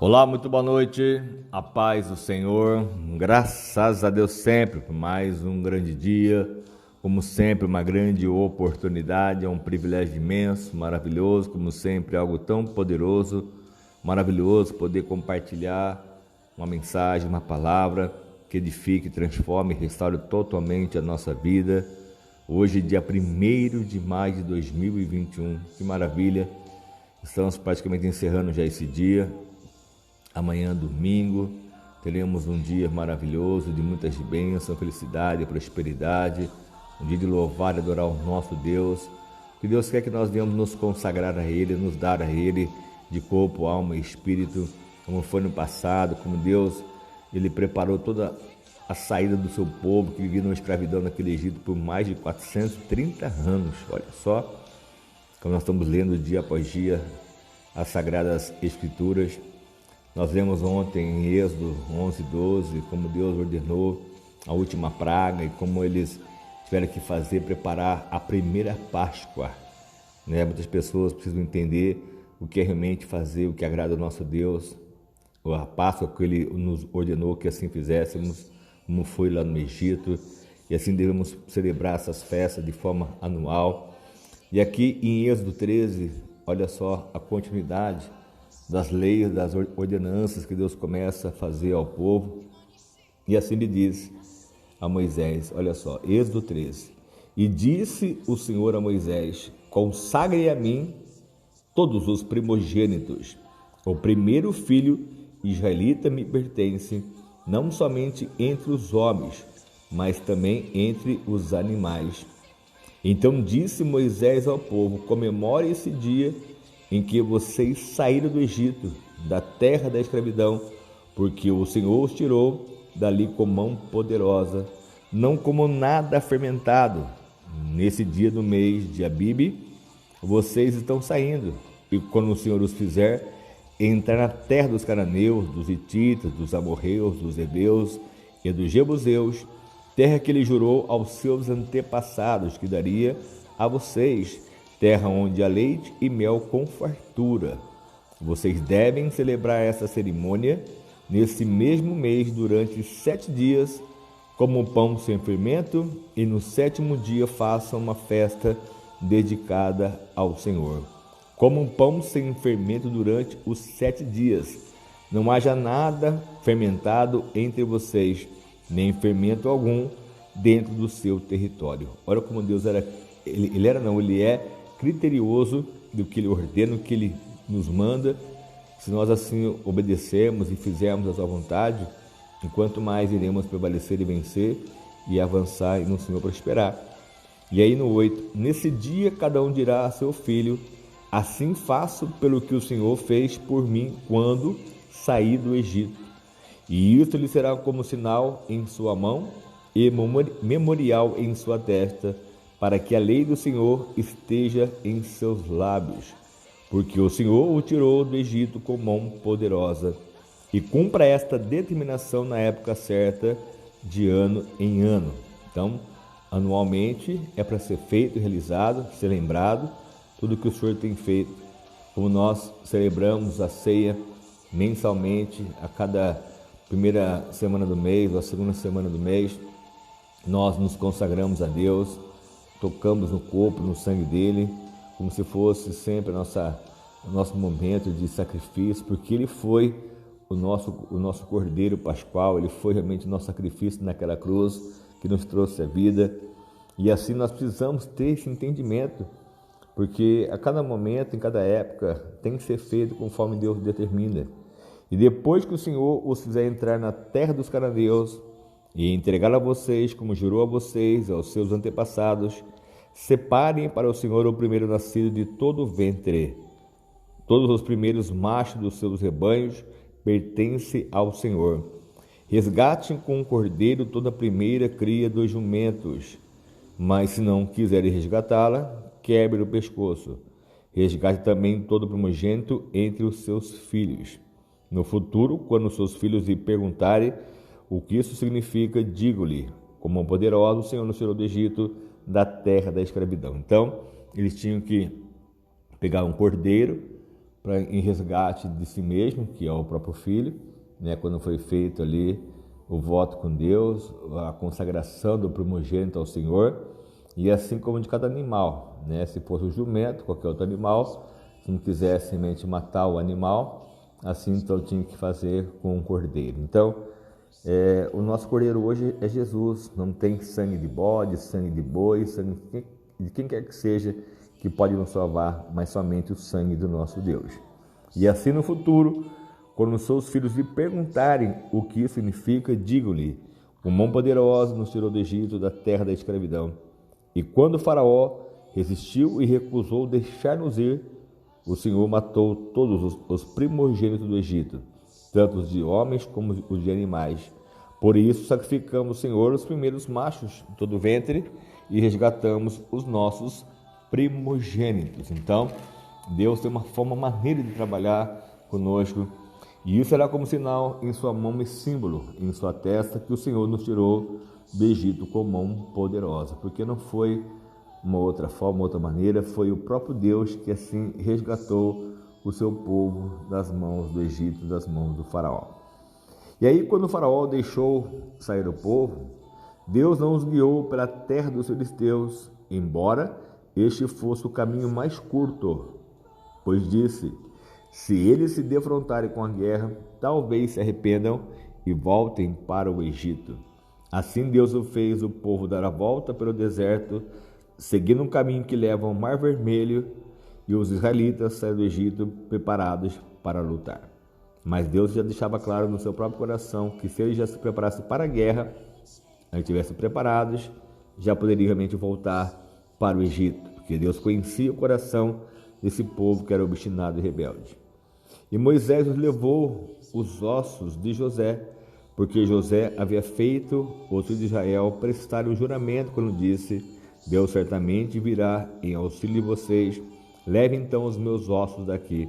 Olá, muito boa noite, a paz do Senhor, graças a Deus sempre por mais um grande dia, como sempre uma grande oportunidade, é um privilégio imenso, maravilhoso, como sempre algo tão poderoso, maravilhoso poder compartilhar uma mensagem, uma palavra que edifique, transforme e restaure totalmente a nossa vida. Hoje dia 1º de maio de 2021, que maravilha, estamos praticamente encerrando já esse dia. Amanhã, domingo, teremos um dia maravilhoso, de muitas bênçãos, felicidade, prosperidade, um dia de louvar e adorar o nosso Deus, que Deus quer que nós venhamos nos consagrar a Ele, nos dar a Ele de corpo, alma e espírito, como foi no passado, como Deus, Ele preparou toda a saída do seu povo, que vivia numa escravidão naquele Egito por mais de 430 anos, olha só, como nós estamos lendo dia após dia as Sagradas Escrituras. Nós lemos ontem em Êxodo 11:12, como Deus ordenou a última praga e como eles tiveram que preparar a primeira Páscoa. Muitas pessoas precisam entender o que é realmente fazer, o que agrada ao nosso Deus, a Páscoa que Ele nos ordenou que assim fizéssemos, como foi lá no Egito, e assim devemos celebrar essas festas de forma anual. E aqui em Êxodo 13, olha só a continuidade das leis, das ordenanças que Deus começa a fazer ao povo. E assim lhe diz a Moisés, olha só, Êxodo 13. E disse o Senhor a Moisés: consagre a mim todos os primogênitos. O primeiro filho israelita me pertence, não somente entre os homens, mas também entre os animais. Então disse Moisés ao povo: comemore esse dia em que vocês saíram do Egito, da terra da escravidão, porque o Senhor os tirou dali com mão poderosa, não como nada fermentado. Nesse dia do mês de Abibe, vocês estão saindo, e quando o Senhor os fizer entrar na terra dos cananeus, dos hititas, dos amorreus, dos heveus e dos jebuseus, terra que ele jurou aos seus antepassados que daria a vocês, terra onde há leite e mel com fartura. Vocês devem celebrar essa cerimônia nesse mesmo mês durante 7 dias, como pão sem fermento, e no 7º dia façam uma festa dedicada ao Senhor. Como um pão sem fermento durante os 7 dias. Não haja nada fermentado entre vocês, nem fermento algum dentro do seu território. Olha como Deus ele é criterioso do que Ele ordena, do que Ele nos manda. Se nós assim obedecermos e fizermos a sua vontade, enquanto mais iremos prevalecer e vencer e avançar e no Senhor prosperar. E aí no 8, nesse dia cada um dirá a seu filho: assim faço pelo que o Senhor fez por mim quando saí do Egito. E isso lhe será como sinal em sua mão e memorial em sua testa, para que a lei do Senhor esteja em seus lábios, porque o Senhor o tirou do Egito com mão poderosa. E cumpra esta determinação na época certa, de ano em ano. Então, anualmente é para ser feito e realizado, ser lembrado, tudo que o Senhor tem feito. Como nós celebramos a ceia mensalmente, a cada primeira semana do mês, ou a segunda semana do mês, nós nos consagramos a Deus, tocamos no corpo, no sangue dele, como se fosse sempre o nosso momento de sacrifício, porque ele foi o nosso Cordeiro Pascual, ele foi realmente o nosso sacrifício naquela cruz que nos trouxe a vida. E assim nós precisamos ter esse entendimento, porque a cada momento, em cada época, tem que ser feito conforme Deus determina. E depois que o Senhor os fizer entrar na terra dos cananeus e entregar a vocês, como jurou a vocês e aos seus antepassados, separem para o Senhor o primeiro nascido de todo o ventre. Todos os primeiros machos dos seus rebanhos pertencem ao Senhor. Resgatem com um cordeiro toda a primeira cria dos jumentos, mas se não quiserem resgatá-la, quebre o pescoço. Resgate também todo primogênito entre os seus filhos. No futuro, quando seus filhos lhe perguntarem o que isso significa, digo-lhe: como poderoso o Senhor nos tirou do Egito, da terra da escravidão. Então, eles tinham que pegar um cordeiro, em resgate de si mesmo, que é o próprio filho, né? Quando foi feito ali o voto com Deus, a consagração do primogênito ao Senhor, e assim como de cada animal, né? Se fosse o jumento, qualquer outro animal, se não quisesse simplesmente matar o animal, assim então tinha que fazer com um cordeiro. Então, o nosso cordeiro hoje é Jesus, não tem sangue de bode, sangue de boi, sangue de quem quer que seja que pode nos salvar, mas somente o sangue do nosso Deus. E assim no futuro, quando os seus filhos lhe perguntarem o que isso significa, digam-lhe: o mão poderosa nos tirou do Egito, da terra da escravidão. E quando o faraó resistiu e recusou deixar-nos ir, o Senhor matou todos os primogênitos do Egito, tanto os de homens como os de animais. Por isso sacrificamos ao Senhor os primeiros machos de todo o ventre e resgatamos os nossos primogênitos. Então, Deus tem uma maneira de trabalhar conosco, e isso será como sinal em sua mão e símbolo em sua testa que o Senhor nos tirou do Egito com mão poderosa, porque não foi uma outra forma, outra maneira, foi o próprio Deus que assim resgatou o seu povo das mãos do Egito, das mãos do faraó. E aí, quando o faraó deixou sair o povo, Deus não os guiou pela terra dos filisteus, embora este fosse o caminho mais curto, pois disse: se eles se defrontarem com a guerra, talvez se arrependam e voltem para o Egito. Assim Deus fez o povo dar a volta pelo deserto, seguindo um caminho que leva ao Mar Vermelho, e os israelitas saíram do Egito preparados para lutar. Mas Deus já deixava claro no seu próprio coração que se eles já se preparassem para a guerra, eles estivessem preparados, já poderiam realmente voltar para o Egito, porque Deus conhecia o coração desse povo que era obstinado e rebelde. E Moisés os levou os ossos de José, porque José havia feito os filhos de Israel prestarem o juramento quando disse: Deus certamente virá em auxílio de vocês, leve então os meus ossos daqui.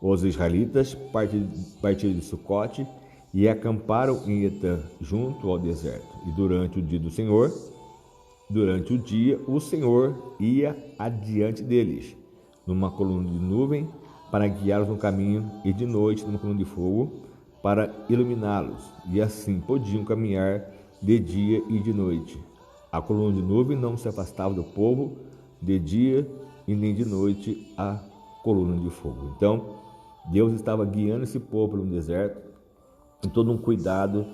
Os israelitas partiram de Sucote e acamparam em Etã, junto ao deserto. E durante o dia o Senhor ia adiante deles, numa coluna de nuvem, para guiá-los no caminho, e de noite numa coluna de fogo, para iluminá-los. E assim podiam caminhar de dia e de noite. A coluna de nuvem não se afastava do povo de dia e nem de noite a coluna de fogo. Então, Deus estava guiando esse povo pelo deserto, com todo um cuidado.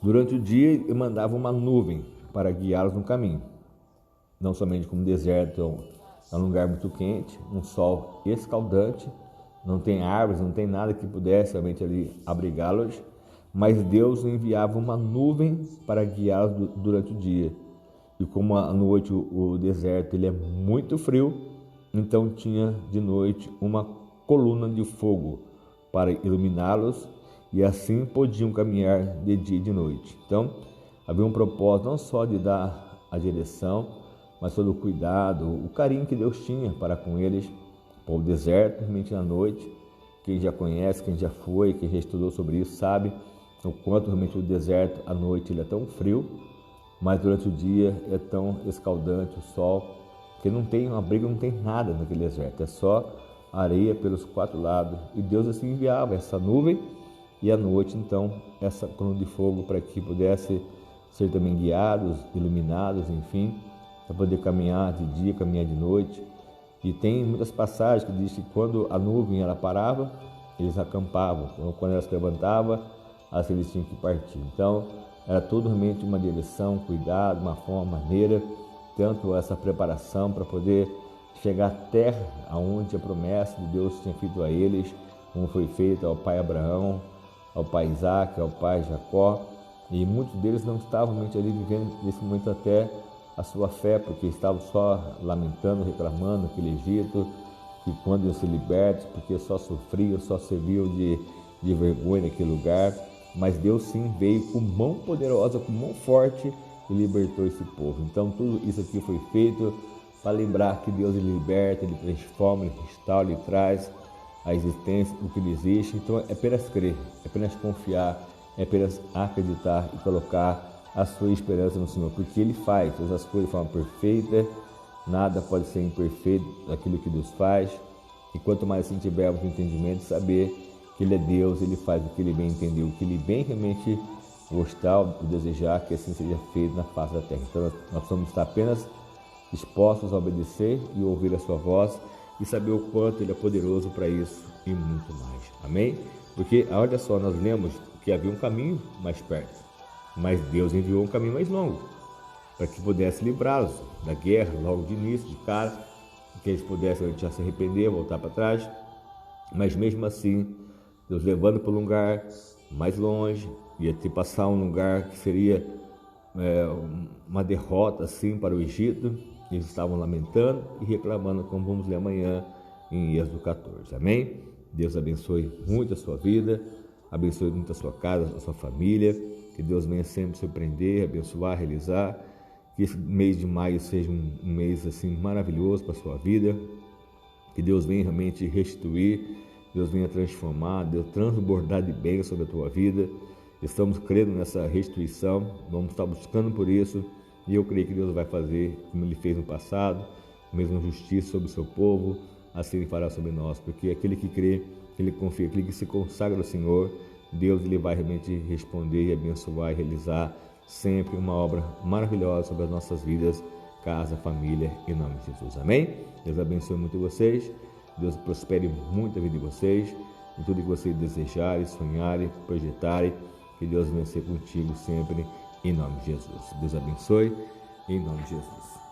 Durante o dia, ele mandava uma nuvem para guiá-los no caminho. Não somente como deserto é um lugar muito quente, um sol escaldante, não tem árvores, não tem nada que pudesse realmente ali abrigá-los, mas Deus enviava uma nuvem para guiá-los durante o dia. E como à noite o deserto ele é muito frio, então tinha de noite uma coluna de fogo para iluminá-los, e assim podiam caminhar de dia e de noite. Então, havia um propósito não só de dar a direção, mas todo o cuidado, o carinho que Deus tinha para com eles. O deserto, realmente na noite, quem já conhece, quem já foi, quem já estudou sobre isso, sabe o quanto realmente o deserto, à noite, ele é tão frio, mas durante o dia é tão escaldante o sol, que não tem um abrigo, não tem nada naquele deserto, é só areia pelos quatro lados. E Deus assim enviava essa nuvem, e à noite então essa coluna de fogo, para que pudesse ser também guiados, iluminados, enfim, para poder caminhar de dia, caminhar de noite. E tem muitas passagens que diz que quando a nuvem ela parava, eles acampavam, então, quando ela se levantava, assim eles tinham que partir. Então era tudo realmente uma direção, cuidado, uma forma, maneira, tanto essa preparação para poder chegar à terra aonde a promessa de Deus tinha feito a eles, como foi feito ao pai Abraão, ao pai Isaac, ao pai Jacó. E muitos deles não estavam realmente ali vivendo nesse momento até a sua fé, porque estavam só lamentando, reclamando aquele Egito, que quando iam ser libertos, porque só sofriam, só serviam de vergonha naquele lugar. Mas Deus sim veio com mão poderosa, com mão forte, e libertou esse povo. Então tudo isso aqui foi feito para lembrar que Deus ele liberta, ele transforma, ele restaura, ele traz a existência do que ele existe. Então é apenas crer, é apenas confiar, é apenas acreditar e colocar a sua esperança no Senhor, porque Ele faz todas as coisas de forma perfeita, nada pode ser imperfeito daquilo que Deus faz. E quanto mais assim tivermos entendimento, saber que Ele é Deus, Ele faz o que Ele bem entendeu, o que Ele bem realmente gostar ou desejar, que assim seja feito na face da terra. Então nós vamos estar apenas dispostos a obedecer e ouvir a sua voz e saber o quanto Ele é poderoso para isso e muito mais. Amém? Porque, olha só, nós lemos que havia um caminho mais perto, mas Deus enviou um caminho mais longo para que pudesse livrá-los da guerra logo de início, de cara, que eles pudessem já se arrepender, voltar para trás. Mas mesmo assim, Deus levando para um lugar mais longe, ia ter passar um lugar que seria uma derrota assim para o Egito. Eles estavam lamentando e reclamando, como vamos ler amanhã em Êxodo 14. Amém? Deus abençoe muito a sua vida, abençoe muito a sua casa, a sua família, que Deus venha sempre surpreender, abençoar, realizar, que esse mês de maio seja um mês assim maravilhoso para a sua vida, que Deus venha realmente restituir, Deus venha transformar, Deus transbordar de bem sobre a tua vida. Estamos crendo nessa restituição, vamos estar buscando por isso, e eu creio que Deus vai fazer como Ele fez no passado, mesmo justiça sobre o seu povo, assim Ele fará sobre nós, porque aquele que crê, ele confia, aquele que se consagra ao Senhor, Deus Ele vai realmente responder e abençoar e realizar sempre uma obra maravilhosa sobre as nossas vidas, casa, família, em nome de Jesus. Amém? Deus abençoe muito vocês, Deus prospere muito a vida de vocês, em tudo que vocês desejarem, sonharem, projetarem, que Deus venha ser contigo sempre, em nome de Jesus. Deus abençoe, em nome de Jesus.